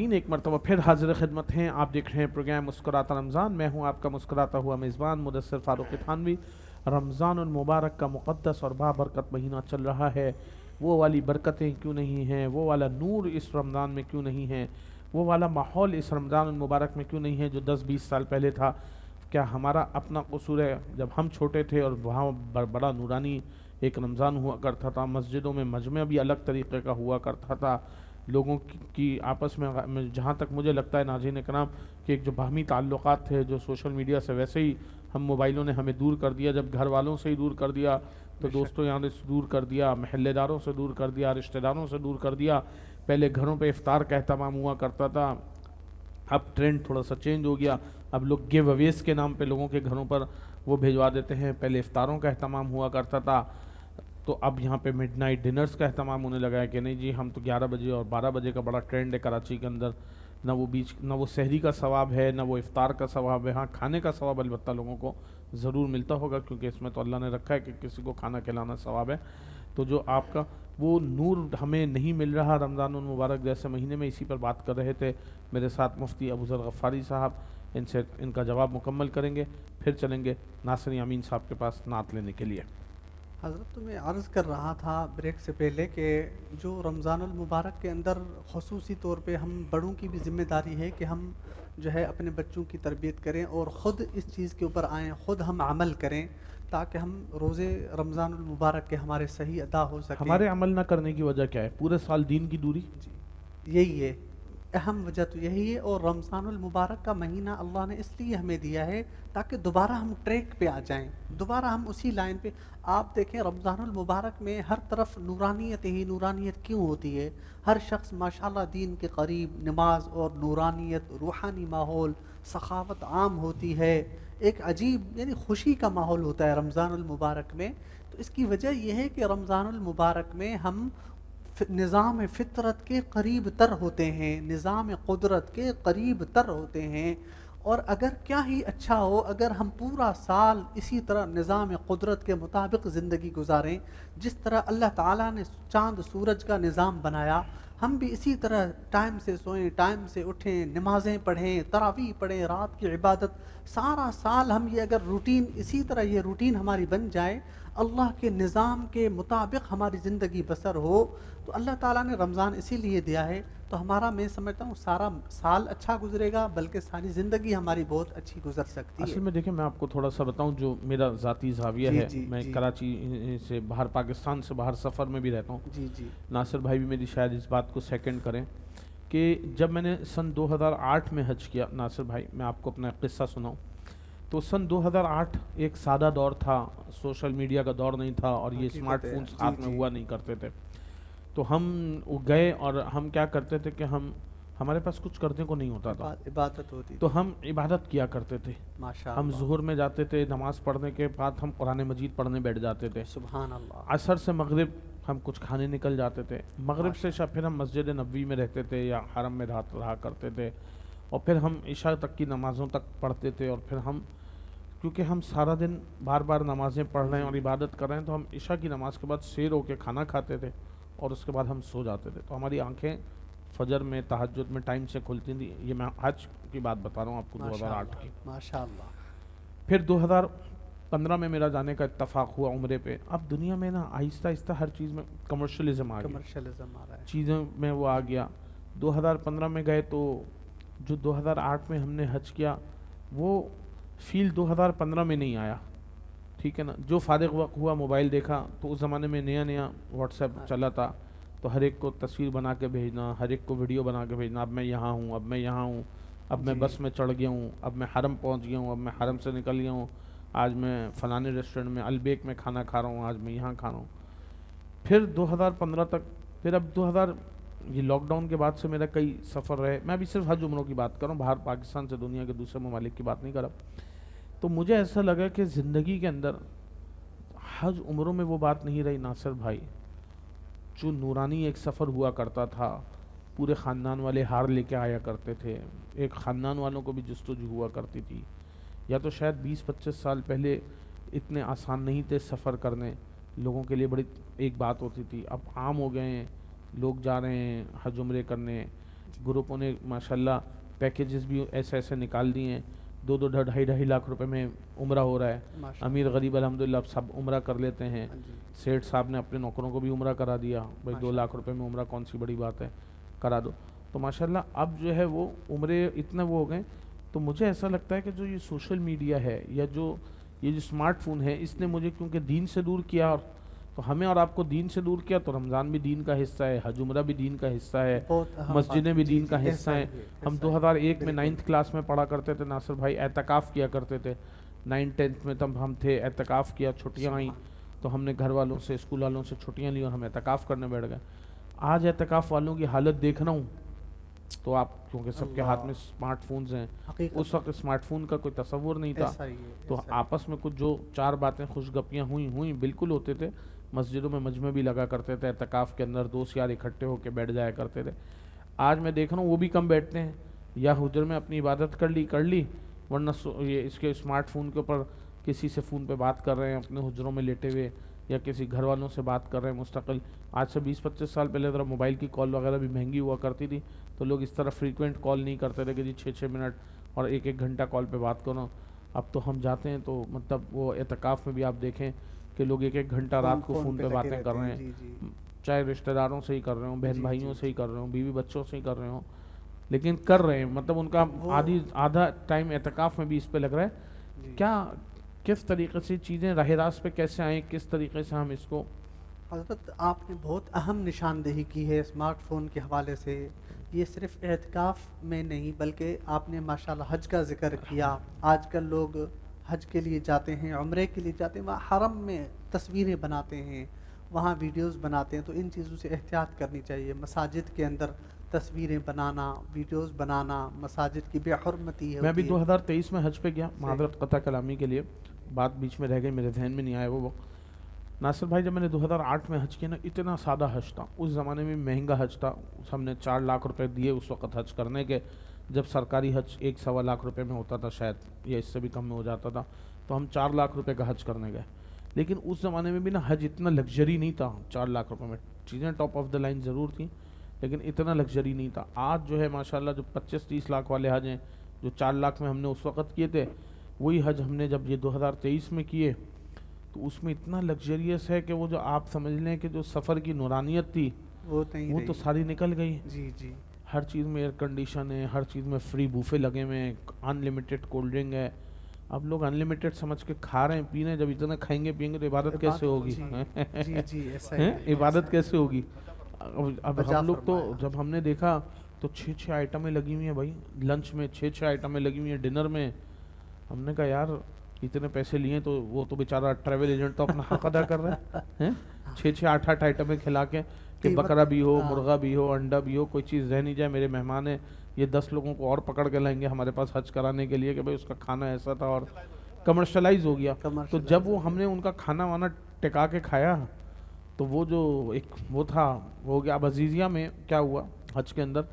नाज़रीन, एक मरतबा फिर हाजिर खिदमत हैं। आप देख रहे हैं प्रोग्राम मुस्कुराता रमज़ान। मैं हूं आपका मुस्कुराता हुआ मेज़बान मुदस्सिर फ़ारूक़ी थानवी। रमज़ानुल मुबारक का मुक़द्दस और बाबरकत महीना चल रहा है। वो वाली बरकतें क्यों नहीं हैं, वो वाला नूर इस रमज़ान में क्यों नहीं है, वो वाला माहौल इस रमज़ानुल मुबारक में क्यों नहीं है जो 10-20 साल पहले था। क्या हमारा अपना कसूर है? जब हम छोटे थे और वहाँ बड़ा नूरानी एक रमज़ान हुआ करता था, मस्जिदों में मजमे भी अलग तरीक़े का हुआ करता था, लोगों की आपस में जहाँ तक मुझे लगता है नाज़रीन कराम कि एक जो बाहमी ताल्लुक़ात थे जो सोशल मीडिया से, वैसे ही हम मोबाइलों ने हमें दूर कर दिया। जब घर वालों से ही दूर कर दिया तो दोस्तों यारों से दूर कर दिया, महल्लेदारों से दूर कर दिया, रिश्तेदारों से दूर कर दिया। पहले घरों पे इफ्तार का एहतमाम हुआ करता था, अब ट्रेंड थोड़ा सा चेंज हो गया। अब लोग गिव अवेज के नाम पे लोगों के घरों पर वो भिजवा देते हैं। पहले इफ्तारों का एहतमाम हुआ करता था, तो अब यहाँ पे मिडनाइट डिनर्स का एहतमाम होने लगा है कि नहीं जी, हम तो 11 बजे और 12 बजे का बड़ा ट्रेंड है कराची के अंदर। ना वो सहरी का सवाब है, ना वो इफ्तार का सवाब है। हाँ, खाने का सवाब अलबत्ता लोगों को ज़रूर मिलता होगा, क्योंकि इसमें तो अल्लाह ने रखा है कि किसी को खाना खिलाना सवाब है। तो जो आपका वो नूर हमें नहीं मिल रहा रमज़ानुल मुबारक जैसे महीने में, इसी पर बात कर रहे थे मेरे साथ मुफ्ती अबू ज़र गफ़ारी साहब। इनसे इनका जवाब मुकम्मल करेंगे, फिर चलेंगे नासिर यामीन साहब के पास नात लेने के लिए। हज़रत, तो मैं अर्ज़ कर रहा था ब्रेक से पहले कि जो रमज़ानुल मुबारक के अंदर ख़ुसूसी तौर पे हम बड़ों की भी ज़िम्मेदारी है कि हम जो है अपने बच्चों की तरबियत करें और ख़ुद इस चीज़ के ऊपर आएँ, ख़ुद हम अमल करें, ताकि हम रोज़े रमज़ानुल मुबारक के हमारे सही अदा हो सकें। हमारे अमल ना करने की वजह क्या है? पूरे साल दीन की दूरी। जी, यही है अहम वजह, तो यही है। और रमज़ानुल मुबारक का महीना अल्लाह ने इसलिए हमें दिया है ताकि दोबारा हम ट्रैक पे आ जाएं, दोबारा हम उसी लाइन पे। आप देखें रमज़ानुल मुबारक में हर तरफ नूरानियत ही नूरानियत क्यों होती है। हर शख्स माशाल्लाह दीन के करीब, नमाज और नूरानियत, रूहानी माहौल, सखावत आम होती है। एक अजीब यानी खुशी का माहौल होता है रमज़ानुल मुबारक में। तो इसकी वजह यह है कि रमज़ानुल मुबारक में हम निज़ाम फ़ितरत के करीब तर होते हैं, निज़ाम कुदरत के करीब तर होते हैं। और अगर क्या ही अच्छा हो अगर हम पूरा साल इसी तरह निज़ाम कुदरत के मुताबिक ज़िंदगी गुजारें, जिस तरह अल्लाह ताला ने चाँद सूरज का निज़ाम बनाया, हम भी इसी तरह टाइम से सोएं, टाइम से उठें, नमाज़ें पढ़ें, तरावीह पढ़ें, रात की इबादत। सारा साल हम ये अगर रूटीन, इसी तरह ये रूटीन हमारी बन जाए, अल्लाह के निज़ाम के मुताबिक हमारी ज़िंदगी बसर हो, तो अल्लाह ताला ने रमज़ान इसीलिए दिया है। तो हमारा, मैं समझता हूँ, सारा साल अच्छा गुजरेगा, बल्कि सारी ज़िंदगी हमारी बहुत अच्छी गुजर सकती असल है। में देखिए, मैं आपको थोड़ा सा बताऊं जो मेरा ज़ाती ज़ाविया जी है। जी मैं जी कराची से बाहर, पाकिस्तान से बाहर सफ़र में भी रहता हूँ। जी जी नासिर भाई भी मेरी शायद इस बात को सेकंड करें कि जब मैंने सन 2008 में हज किया, नासिर भाई मैं आपको अपना किस्सा सुनाऊं, तो सन 2008 एक सादा दौर था, सोशल मीडिया का दौर नहीं था और ये हकीकत है। स्मार्टफोन्स जी हाथ में जी हुआ नहीं करते थे। तो हम वो गए और हम क्या करते थे कि हम, हमारे पास कुछ करने को नहीं होता था, इबादत होती तो थी। हम इबादत किया करते थे। हम माशाअल्लाह। ज़ुहर में जाते थे, नमाज़ पढ़ने के बाद हम कुरान मजीद पढ़ने बैठ जाते थे। सुभान अल्लाह। असर से मगरिब हम कुछ खाने निकल जाते थे। मगरिब से माशा। इशा फिर हम मस्जिद नबवी में रहते थे या हरम में रहा करते थे, और फिर हम इशा तक की नमाज़ों तक पढ़ते थे। और फिर हम, क्योंकि हम सारा दिन बार बार नमाज़ें पढ़ रहे हैं और इबादत कर रहे हैं, तो हम इशा की नमाज़ के बाद सैर होकर खाना खाते थे और उसके बाद हम सो जाते थे। तो हमारी आंखें फजर में, तहज्जुद में टाइम से खुलती थी। ये मैं हज की बात बता रहा हूँ आपको, 2008 माशाअल्लाह की। माशाअल्लाह। फिर 2015 में मेरा जाने का इत्तफाक हुआ उम्रे पे। अब दुनिया में ना आहिस्ता आहिस्ता हर चीज़ में कमर्शलिज्म आ गया, कमर्शलिज्म आ रहा है। चीज़ों में वो आ गया। 2015 में गए तो जो 2008 में हमने हज किया वो फील 2015 में नहीं आया, ठीक है ना। जो फारिग वक्त हुआ मोबाइल देखा, तो उस ज़माने में नया नया व्हाट्सएप हाँ, चला था, तो हर एक को तस्वीर बना के भेजना, हर एक को वीडियो बना के भेजना, अब मैं यहाँ हूँ, अब मैं यहाँ हूँ, अब मैं जी बस में चढ़ गया हूँ, अब मैं हरम पहुँच गया हूँ, अब मैं हरम से निकल गया हूँ, आज मैं फ़लाने रेस्टोरेंट में अलबेक में खाना खा रहा हूँ, आज मैं यहाँ खा रहा हूँ। फिर 2015 तक, फिर अब 2000, ये लॉकडाउन के बाद से मेरा कई सफ़र रहे। मैं अभी सिर्फ हज उम्रों की बात कर रहा हूँ, बाहर पाकिस्तान से दुनिया के दूसरे ममालिक की बात नहीं कर रहा। तो मुझे ऐसा लगा कि ज़िंदगी के अंदर हज उम्रों में वो बात नहीं रही नासिर भाई, जो नूरानी एक सफ़र हुआ करता था। पूरे ख़ानदान वाले हार लेके आया करते थे, एक ख़ानदान वालों को भी जस्तजू हुआ करती थी। या तो शायद 20-25 साल पहले इतने आसान नहीं थे सफ़र करने, लोगों के लिए बड़ी एक बात होती थी। अब आम हो गए हैं, लोग जा रहे हैं हज उम्रे करने, ग्रुपों ने माशाल्लाह पैकेजेस भी ऐसे ऐसे निकाल दिए हैं, 2-2 ढाई लाख रुपए में उम्रा हो रहा है। माशाल्लाह। अमीर गरीब अल्हम्दुलिल्लाह सब उम्रा कर लेते हैं। हाँ जी। सेठ साहब ने अपने नौकरों को भी उम्रा करा दिया, भाई 2 लाख रुपए में उम्रा कौन सी बड़ी बात है, करा दो। तो माशाल्लाह अब जो है वो उम्रे इतने वो हो गए। तो मुझे ऐसा लगता है कि जो ये सोशल मीडिया है या जो ये जो स्मार्टफोन है, इसने मुझे क्योंकि दीन से दूर किया, और तो हमें और आपको दीन से दूर किया, तो रमज़ान भी दीन का हिस्सा है, हज उम्रा भी दीन का हिस्सा है, बहुत अहम मस्जिदें बात। भी जी, दीन का जी, हिस्सा ऐसा ही हैं। है, हम ऐसा ही है। 2001 में बिल्कुल। 9th क्लास में पढ़ा करते थे नासिर भाई, एतकाफ़ किया करते थे। 9th-10th में तब हम थे, एतकाफ़ किया, छुट्टियाँ आई तो हमने घर वालों से, स्कूल वालों से छुट्टियाँ ली और हम एतकाफ़ करने बैठ गए। आज एतकाफ़ वालों की हालत देख रहा हूँ, तो आप क्योंकि सबके हाथ में स्मार्टफोन्स हैं, हकीकत उस वक्त स्मार्टफोन का कोई तसव्वुर नहीं था। ऐसा ही है, तो ऐसा ही है। आपस में कुछ जो 4 बातें खुशगपियाँ हुई बिल्कुल होते थे। मस्जिदों में मजमे भी लगा करते थे, एतकाफ़ के अंदर दोस्त यार इकट्ठे होकर बैठ जाया करते थे। आज मैं देख रहा हूँ वो भी कम बैठते हैं, या हुजर में अपनी इबादत कर ली, वरना ये इसके स्मार्टफोन के ऊपर किसी से फ़ोन पे बात कर रहे हैं अपने हुजरों में लेटे हुए, या किसी घर वालों से बात कर रहे हैं मुस्तकिल। आज से 20-25 साल पहले ज़रा मोबाइल की कॉल वगैरह भी महंगी हुआ करती थी, तो लोग इस तरह फ्रीक्वेंट कॉल नहीं करते थे कि जी 6-6 मिनट और 1-1 घंटा कॉल पे बात करो। अब तो हम जाते हैं तो मतलब वो एतकाफ़ में भी आप देखें कि लोग 1-1 घंटा रात को फ़ोन पे लगे बातें कर रहते रहे हैं। हैं, जी, जी। चाहे रिश्तेदारों से ही कर रहे हों, बहन जी, भाइयों जी, से ही कर रहे हों, बीवी बच्चों से ही कर रहे हों, लेकिन कर रहे हैं। मतलब उनका आधा टाइम एतकाफ़ में भी इस पे लग रहा है। जी। क्या किस तरीके से चीज़ें राह रास्त पे कैसे आएँ, किस तरीके से हम इसको हज़रत आपने बहुत अहम निशानदेही की है स्मार्टफ़ोन के हवाले से। ये सिर्फ़ एतिकाफ़ में नहीं बल्कि आपने माशाल्लाह हज का ज़िक्र किया। आजकल लोग हज के लिए जाते हैं, उम्रे के लिए जाते हैं, वहाँ हरम में तस्वीरें बनाते हैं, वहाँ वीडियोज़ बनाते हैं, तो इन चीज़ों से एहतियात करनी चाहिए। मसाजिद के अंदर तस्वीरें बनाना, वीडियोज़ बनाना, मसाजिद की बेहुरमती मैं भी होती है। 2023 में हज पे गया, मादरत क़ता कलामी के लिए, बात बीच में रह गई, मेरे जहन में नहीं आया वो वक्त। नासिर भाई जब मैंने 2008 में हज किया ना, इतना सादा हज था, उस ज़माने में महंगा हज था। हमने 4 लाख रुपए दिए उस वक्त हज करने के, जब सरकारी हज 1-1.25 लाख रुपए में होता था शायद, या इससे भी कम में हो जाता था। तो हम 4 लाख रुपए का हज करने गए, लेकिन उस ज़माने में भी ना हज इतना लग्जरी नहीं था। 4 लाख रुपए में चीज़ें टॉप ऑफ द लाइन ज़रूर थी, लेकिन इतना लग्जरी नहीं था। आज जो है माशाल्लाह जो 25-30 लाख वाले हज हैं, जो 4 लाख में हमने उस वक्त किए थे, वही हज हमने जब ये 2023 में किए, तो उसमें इतना लग्जरियस है कि वो जो आप समझ लें कि जो सफ़र की नूरानियत थी वो नहीं वो तो रही। सारी निकल गई। जी, जी। हर चीज़ में एयर कंडीशन है, हर चीज़ में फ्री बूफे लगे हुए हैं, अनलिमिटेड कोल्ड ड्रिंक है। अब लोग अनलिमिटेड समझ के खा रहे हैं, पी रहे हैं, जब इतना खाएंगे पिएंगे तो इबादत कैसे होगी? जी, जी, जी, ऐसा ही हैं? है, इबादत ऐसा कैसे होगी? अब बजा हम लोग तो फरमाया। जब हमने देखा तो 6-6 आइटमें लगी हुई हैं भाई, लंच में 6-6 आइटमें लगी हुई हैं, डिनर में। हमने कहा यार इतने पैसे लिए तो वो तो बेचारा ट्रैवल एजेंट तो अपना हक अदा कर रहा है, 6-6 8-8 आइटमें खिला के कि कीमत- बकरा भी हो, हाँ। मुर्गा भी हो, अंडा भी हो, कोई चीज़ रह नहीं जाए। मेरे मेहमान हैं, ये 10 लोगों को और पकड़ के लाएंगे हमारे पास हज कराने के लिए कि भाई उसका खाना ऐसा था, और कमर्शलाइज हो गया। तो Commercialize जब वो हो गया। हमने उनका खाना वाना टिका के खाया, तो वो जो एक वो था वो हो गया। अब अजीज़िया में क्या हुआ हज के अंदर,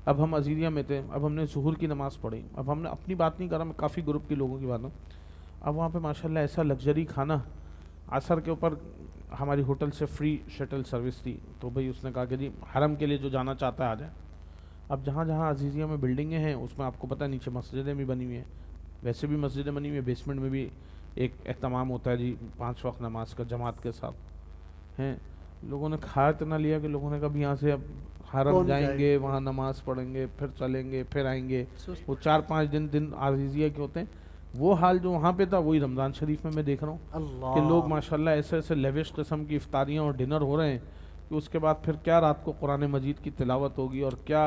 अब हम अजीज़िया में थे, अब हमने ज़ुहर की नमाज़ पढ़ी। अब हमने अपनी बात नहीं करा, मैं काफ़ी ग्रुप के लोगों की बात हूँ। अब वहाँ पे माशाल्लाह ऐसा लग्जरी खाना, असर के ऊपर हमारी होटल से फ्री शटल सर्विस थी, तो भाई उसने कहा कि जी हरम के लिए जो जाना चाहता है आ जाए। अब जहाँ जहाँ अजीज़िया में बिल्डिंगें हैं उसमें आपको पता है नीचे मस्जिदें भी बनी हुई हैं, वैसे भी मस्जिदें बनी हुई हैं, बेसमेंट में भी एक एहतमाम होता है जी 5 वक्त नमाज का जमात के साथ हैं। लोगों ने खा इतना लिया कि लोगों ने कहा यहाँ से अब हरम कौन जाएंगे, जाएगा? वहाँ नमाज पढ़ेंगे, फिर चलेंगे, फिर आएंगे। सुस्त। वो 4-5 दिन अजीज़िया के होते हैं। वो हाल जो वहाँ पे था वही रमज़ान शरीफ में मैं देख रहा हूँ कि लोग अल्लाह। माशाल्लाह ऐसे ऐसे लेविश किस्म की इफ्तारियाँ और डिनर हो रहे हैं कि उसके बाद फिर क्या रात को कुरान मजीद की तिलावत होगी और क्या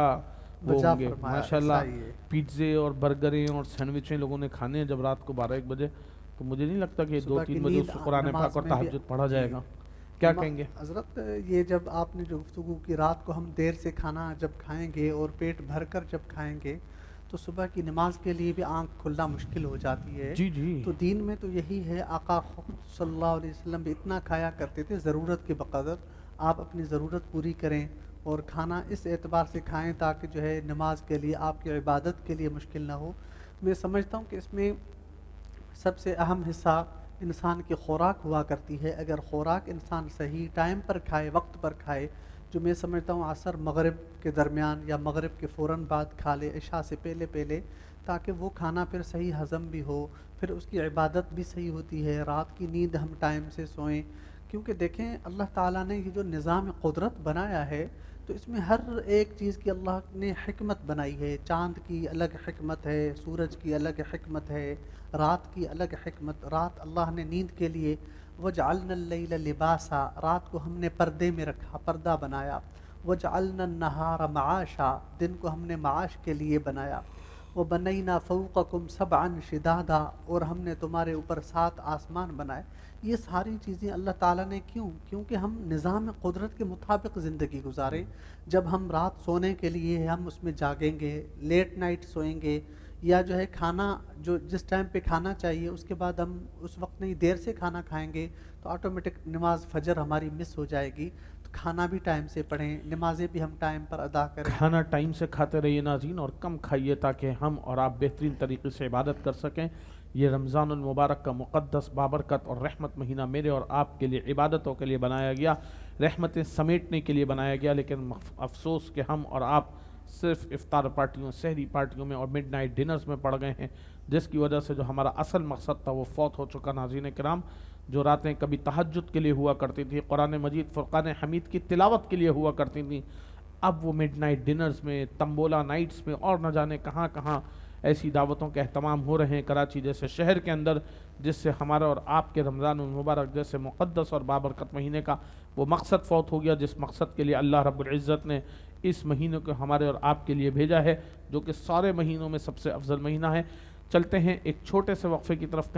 वो वजह होंगे। फरमाया, माशाल्लाह ऐसा ही है। पिज़्ज़े और बर्गरें और सैंडविचें लोगों ने खाने हैं जब रात को 12-1 बजे। तो मुझे नहीं लगता कि सुबह की 2-3 बजे नींद उसको कुरान नमाज पाक और में भी- तहज्जुद पढ़ा जी। जाएगा। क्या कहेंगे? हज़रत ये जब आपने जो गुफ्तगू की रात को हम देर से खाना जब खाएंगे और पेट भर कर जब खाएंगे तो सुबह की नमाज के लिए भी आंख खुलना मुश्किल हो जाती है। जी जी तो दीन में तो यही है, आका खुद सल्लल्लाहु अलैहि वसल्लम भी इतना खाया करते थे ज़रूरत के बकदर। आप अपनी ज़रूरत पूरी करें और खाना इस एतबार से खाएं ताकि जो है नमाज के लिए आपकी इबादत के लिए मुश्किल ना हो। मैं समझता हूँ कि इसमें सबसे अहम हिस्सा इंसान की खुराक हुआ करती है। अगर खुराक इंसान सही टाइम पर खाए, वक्त पर खाए, جو میں سمجھتا ہوں عصر مغرب کے درمیان یا مغرب کے فوراً بعد کھا لے، عشاء سے پہلے پہلے، تاکہ وہ کھانا پھر صحیح ہضم بھی ہو، پھر اس کی عبادت بھی صحیح ہوتی ہے، رات کی نیند ہم ٹائم سے سوئیں. کیونکہ دیکھیں اللہ تعالیٰ نے یہ جو نظام قدرت بنایا ہے تو اس میں ہر ایک چیز کی اللہ نے حکمت بنائی ہے. چاند کی الگ حکمت ہے، سورج کی الگ حکمت ہے، رات کی الگ حکمت. رات اللہ نے نیند کے لیے وَجَعَلْنَا اللَّيْلَ لِبَاسًا، رات کو ہم نے پردے میں رکھا، پردہ بنایا. وَجَعَلْنَا النَّهَارَ مَعَاشًا، دن کو ہم نے معاش کے لیے بنایا. وَبَنَيْنَا فَوْقَكُمْ سَبْعًا شِدَادًا، اور ہم نے تمہارے اوپر 7 آسمان بنائے. یہ ساری چیزیں اللہ تعالیٰ نے کیونکہ ہم نظام قدرت کے مطابق زندگی گزاریں. جب ہم رات سونے کے لیے ہم اس میں جاگیں گے، لیٹ نائٹ سوئیں گے، یا جو ہے کھانا جو جس ٹائم پہ کھانا چاہیے اس کے بعد ہم اس وقت نہیں دیر سے کھانا کھائیں گے تو آٹومیٹک نماز فجر ہماری مس ہو جائے گی. تو کھانا بھی ٹائم سے پڑھیں، نمازیں بھی ہم ٹائم پر ادا کریں. کھانا ٹائم سے کھاتے رہیے ناظرین، اور کم کھائیے تاکہ ہم اور آپ بہترین طریقے سے عبادت کر سکیں. یہ رمضان المبارک کا مقدس بابرکت اور رحمت مہینہ میرے اور آپ کے لیے عبادتوں کے لیے بنایا گیا، رحمتیں سمیٹنے کے لیے بنایا گیا. لیکن افسوس کہ ہم اور آپ صرف افطار پارٹیوں، سحری پارٹیوں میں اور مڈ نائٹ ڈنرز میں پڑ گئے ہیں، جس کی وجہ سے جو ہمارا اصل مقصد تھا وہ فوت ہو چکا. ناظرین کرام، جو راتیں کبھی تہجد کے لیے ہوا کرتی تھی، قرآن مجید فرقان حمید کی تلاوت کے لیے ہوا کرتی تھیں، اب وہ مڈ نائٹ ڈنرز میں، تمبولا نائٹس میں اور نہ جانے کہاں کہاں ایسی دعوتوں کے اہتمام ہو رہے ہیں کراچی جیسے شہر کے اندر، جس سے ہمارا اور آپ کے رمضان المبارک جیسے مقدس اور بابرکت مہینے کا وہ مقصد فوت ہو گیا، جس مقصد کے لیے اللہ رب العزت نے اس مہینے کو ہمارے اور آپ کے لیے بھیجا ہے، جو کہ سارے مہینوں میں سب سے افضل مہینہ ہے. چلتے ہیں ایک چھوٹے سے وقفے کی طرف.